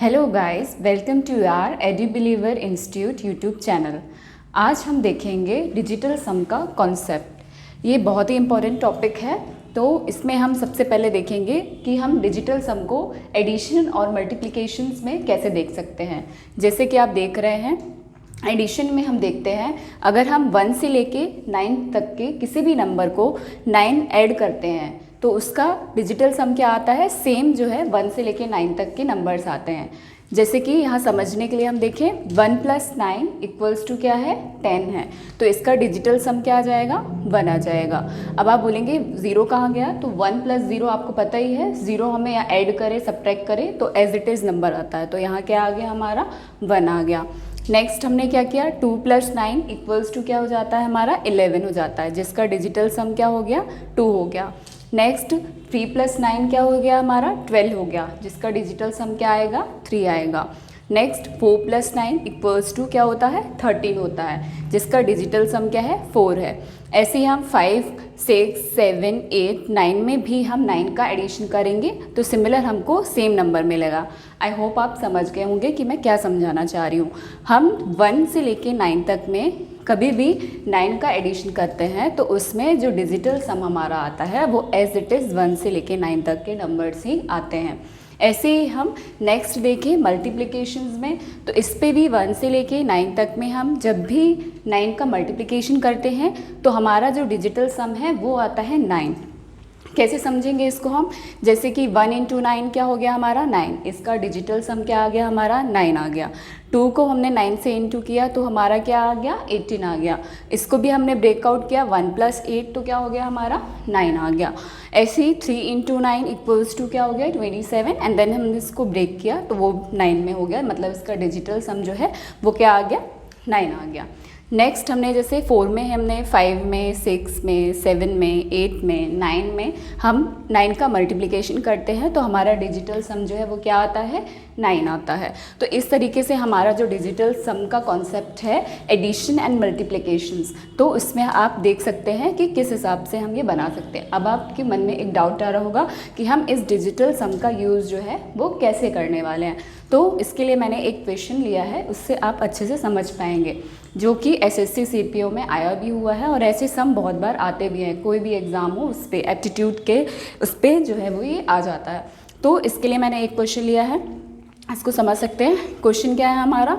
Hello guys, welcome to our Edu Believer institute YouTube channel. आज हम देखेंगे digital सम का कॉन्सेप्ट। ये बहुत ही इम्पोर्टेंट टॉपिक है। तो इसमें हम सबसे पहले देखेंगे कि हम डिजिटल सम को एडिशन और मल्टीप्लिकेशंस में कैसे देख सकते हैं। जैसे कि आप देख रहे हैं, एडिशन में हम देखते हैं अगर हम 1 से लेके 9 तक के किसी भी नंबर को 9 ऐड करते हैं तो उसका डिजिटल सम क्या आता है, सेम जो है 1 से लेके 9 तक के नंबर्स आते हैं। जैसे कि यहाँ समझने के लिए हम देखें 1 + 9 इक्वल्स टू क्या है, 10 है। तो इसका डिजिटल सम क्या आ जाएगा, 1 आ जाएगा। अब आप बोलेंगे ज़ीरो कहाँ गया, तो 1 + 0 आपको पता ही है, ज़ीरो हमें यहाँ ऐड करें सब्ट्रैक्ट करें तो एज इट इज़ नंबर आता है। तो यहाँ क्या आ गया, हमारा 1 आ गया। नेक्स्ट हमने क्या किया, 2 + 9 इक्वल्स टू क्या हो जाता है, हमारा 11 हो जाता है, जिसका डिजिटल सम क्या हो गया, 2 हो गया। नेक्स्ट 3 + 9 क्या हो गया, हमारा 12 हो गया, जिसका डिजिटल सम क्या आएगा, 3 आएगा। नेक्स्ट 4 + 9 इक्वल्स टू क्या होता है, 13 होता है, जिसका डिजिटल सम क्या है, 4 है। ऐसे ही हम 5, 6, 7, 8, 9 में भी हम 9 का एडिशन करेंगे तो सिमिलर हमको सेम नंबर मिलेगा। आई होप आप समझ गए होंगे कि मैं क्या समझाना चाह रही हूँ। हम 1 से लेके 9 तक में कभी भी 9 का एडिशन करते हैं तो उसमें जो डिजिटल सम हमारा आता है वो एज इट इज़ 1 से लेके 9 तक के नंबर्स ही आते हैं। ऐसे ही हम नेक्स्ट देखें मल्टीप्लिकेशंस में, तो इस पे भी 1 से लेके 9 तक में हम जब भी 9 का मल्टीप्लिकेशन करते हैं तो हमारा जो डिजिटल सम है वो आता है 9। कैसे समझेंगे इसको हम, जैसे कि 1 × 9 क्या हो गया, हमारा 9, इसका डिजिटल सम क्या आ गया, हमारा 9 आ गया। 2 को हमने 9 से इंटू किया तो हमारा क्या आ गया, 18 आ गया। इसको भी हमने ब्रेकआउट किया, 1 + 8 तो क्या हो गया, हमारा 9 आ गया। ऐसे ही 3 × 9 इक्वल्स टू क्या हो गया, 27, एंड देन हमने इसको ब्रेक किया तो वो 9 में हो गया, मतलब इसका डिजिटल सम जो है वो क्या आ गया, 9 आ गया। नेक्स्ट हमने जैसे 4 में हमने 5 में 6 में 7 में 8 में 9 में हम 9 का मल्टीप्लिकेशन करते हैं तो हमारा डिजिटल सम जो है वो क्या आता है, 9 आता है। तो इस तरीके से हमारा जो डिजिटल सम का कॉन्सेप्ट है एडिशन एंड मल्टीप्लिकेशंस, तो इसमें आप देख सकते हैं कि किस हिसाब से हम ये बना सकते हैं। अब आपके मन में एक डाउट आ रहा होगा कि हम इस डिजिटल सम का यूज़ जो है वो कैसे करने वाले हैं। तो इसके लिए मैंने एक क्वेश्चन लिया है, उससे आप अच्छे से समझ पाएंगे, जो कि एसएससी सीपीओ में आया भी हुआ है और ऐसे सम बहुत बार आते भी हैं। कोई भी एग्ज़ाम हो उस पर एप्टीट्यूड के उस पर जो है वो ये आ जाता है। तो इसके लिए मैंने एक क्वेश्चन लिया है, इसको समझ सकते हैं। क्वेश्चन क्या है हमारा,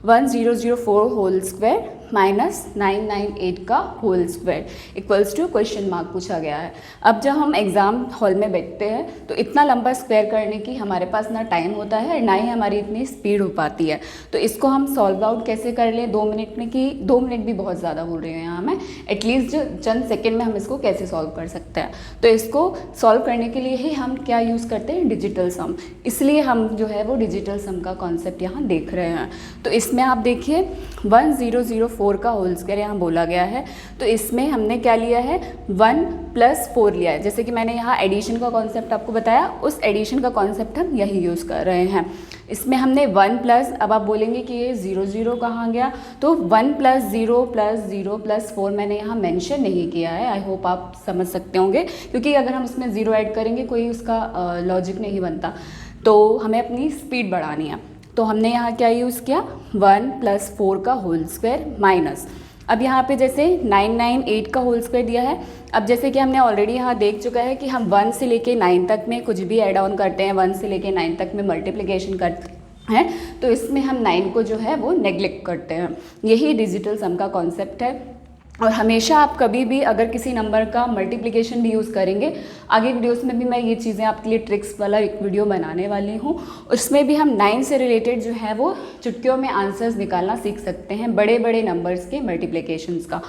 1004 होल स्क्वायर माइनस 998 का whole square equals to question mark पूछा गया है। अब जब हम एग्ज़ाम हॉल में बैठते हैं तो इतना लंबा स्क्वायर करने की हमारे पास ना टाइम होता है ना ही हमारी इतनी स्पीड हो पाती है। तो इसको हम सॉल्व आउट कैसे कर लें 2 मिनट में, कि 2 मिनट भी बहुत ज़्यादा हो रहे हैं यहाँ में, एटलीस्ट चंद सेकेंड में हम इसको कैसे सॉल्व कर सकते हैं। तो इसको सॉल्व करने के लिए ही हम क्या यूज़ करते हैं, डिजिटल सम। इसलिए हम जो है वो डिजिटल सम का कॉन्सेप्ट यहाँ देख रहे हैं। तो इसमें आप देखिए 1004 का होल स्क्वायर यहाँ बोला गया है, तो इसमें हमने क्या लिया है, 1 + 4 लिया है। जैसे कि मैंने यहाँ एडिशन का कॉन्सेप्ट आपको बताया, उस एडिशन का कॉन्सेप्ट हम यही यूज़ कर रहे हैं। इसमें हमने 1 प्लस, अब आप बोलेंगे कि ये 0 0 कहाँ गया, तो 1 + 0 + 0 + 4 मैंने यहाँ मेंशन नहीं किया है। आई होप आप समझ सकते होंगे, क्योंकि अगर हम उसमें 0 ऐड करेंगे कोई उसका लॉजिक नहीं बनता, तो हमें अपनी स्पीड बढ़ानी है। तो हमने यहाँ क्या यूज़ किया, 1 + 4 का होल स्क्वायर माइनस, अब यहाँ पे जैसे 998 का होल स्क्वायर दिया है। अब जैसे कि हमने ऑलरेडी यहाँ देख चुका है कि हम 1 से लेके 9 तक में कुछ भी ऐड ऑन करते हैं, 1 से लेके 9 तक में मल्टीप्लिकेशन करते हैं, तो इसमें हम 9 को जो है वो नेग्लेक्ट करते हैं। यही डिजिटल सम का कॉन्सेप्ट है। और हमेशा आप कभी भी अगर किसी नंबर का मल्टीप्लिकेशन भी यूज़ करेंगे, आगे वीडियोस में भी मैं ये चीज़ें आपके लिए ट्रिक्स वाला एक वीडियो बनाने वाली हूँ, उसमें भी हम 9 से रिलेटेड जो है वो चुटकियों में आंसर्स निकालना सीख सकते हैं, बड़े बड़े नंबर्स के मल्टीप्लिकेशंस का।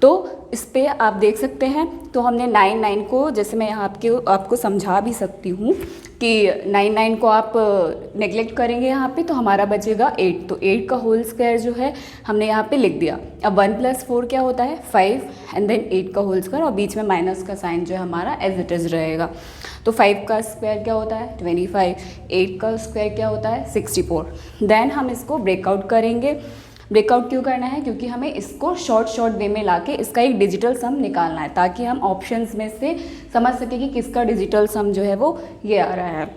तो इस पर आप देख सकते हैं, तो हमने 9 को, जैसे मैं यहाँ आपको समझा भी सकती हूँ कि 9 को आप नेग्लेक्ट करेंगे यहाँ पे तो हमारा बचेगा 8, तो 8 का होल स्क्वायर जो है हमने यहाँ पे लिख दिया। अब 1 + 4 क्या होता है, 5, एंड देन 8 का होल स्क्वायर, और बीच में माइनस का साइन जो है हमारा एज इट इज़ रहेगा। तो 5 का स्क्वायर क्या होता है, 25, 8 का स्क्वायर क्या होता है, 64। देन हम इसको ब्रेकआउट करेंगे। ब्रेकआउट क्यों करना है, क्योंकि हमें इसको शॉर्ट वे में लाके इसका एक डिजिटल सम निकालना है, ताकि हम ऑप्शंस में से समझ सकें कि किसका डिजिटल सम जो है वो ये आ रहा है।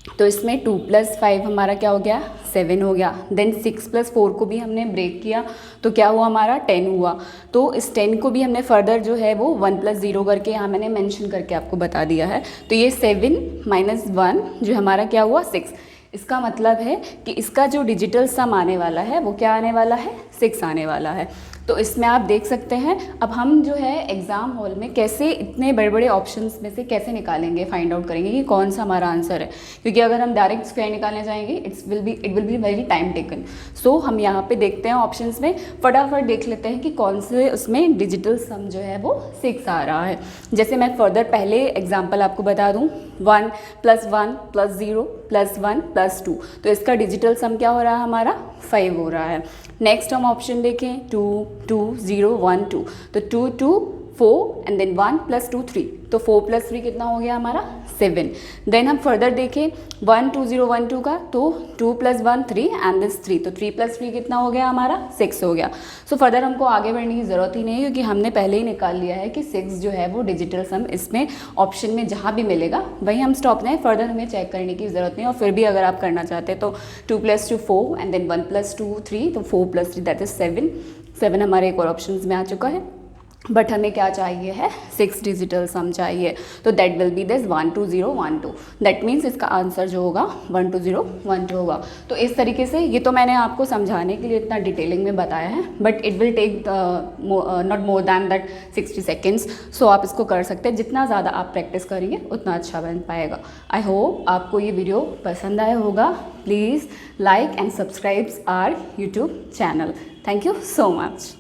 तो इसमें 2 + 5 हमारा क्या हो गया, 7 हो गया। देन 6 + 4 को भी हमने ब्रेक किया तो क्या हुआ हमारा, 10 हुआ। तो इस 10 को भी हमने फर्दर जो है वो 1 + 0 करके यहाँ मैंने मेंशन करके आपको बता दिया है। तो ये 7 - 1 जो हमारा क्या हुआ, 6। इसका मतलब है कि इसका जो डिजिटल सम आने वाला है वो क्या आने वाला है, 6 आने वाला है। तो इसमें आप देख सकते हैं। अब हम जो है एग्ज़ाम हॉल में कैसे इतने बड़े बड़े ऑप्शंस में से कैसे निकालेंगे, फाइंड आउट करेंगे कि कौन सा हमारा आंसर है, क्योंकि अगर हम डायरेक्ट स्क्वायर निकालने जाएंगे it will be very time taken. So हम यहाँ पे देखते हैं ऑप्शंस में, फटाफट देख लेते हैं कि कौन से उसमें डिजिटल सम जो है वो 6 आ रहा है। जैसे मैं फर्दर पहले एग्जाम्पल आपको बता दूँ, 1 + 1 + 0 + 1 + 2, तो इसका डिजिटल सम क्या हो रहा है हमारा, 5 हो रहा है। नेक्स्ट हम ऑप्शन देखें, 2 2 0 1 2, तो 2 2 4 एंड देन 1 + 2 3, तो 4 + 3 कितना हो गया हमारा, 7। देन हम फर्दर देखें 1 2 0 1 2 का, तो 2 + 1 3 एंड दिस 3, तो 3 + 3 कितना हो गया हमारा, 6 हो गया। सो फर्दर हमको आगे बढ़ने की ज़रूरत ही नहीं है, क्योंकि हमने पहले ही निकाल लिया है कि 6 जो है वो डिजिटल सम इसमें ऑप्शन में जहाँ भी मिलेगा वहीं हम स्टॉप लें, फर्दर हमें चेक करने की ज़रूरत नहीं। और फिर भी अगर आप करना चाहते हैं तो 2 + 2 4 एंड देन 1 + 2 3, तो 4 + 3 दैट इज़ 7। 7 हमारे एक और ऑप्शन में आ चुका है, बट हमें क्या चाहिए है, 6 डिजिटल सम चाहिए। तो that will be this 1 2 0 1 2, that means इसका आंसर जो होगा 1 2 0 1 2 होगा। तो इस तरीके से, ये तो मैंने आपको समझाने के लिए इतना डिटेलिंग में बताया है, but it will take not more than that 60 seconds. So आप इसको कर सकते हैं, जितना ज़्यादा आप प्रैक्टिस करेंगे उतना अच्छा बन पाएगा। आई होप आपको ये वीडियो पसंद आया होगा। Please like and subscribe our YouTube channel. Thank you so much.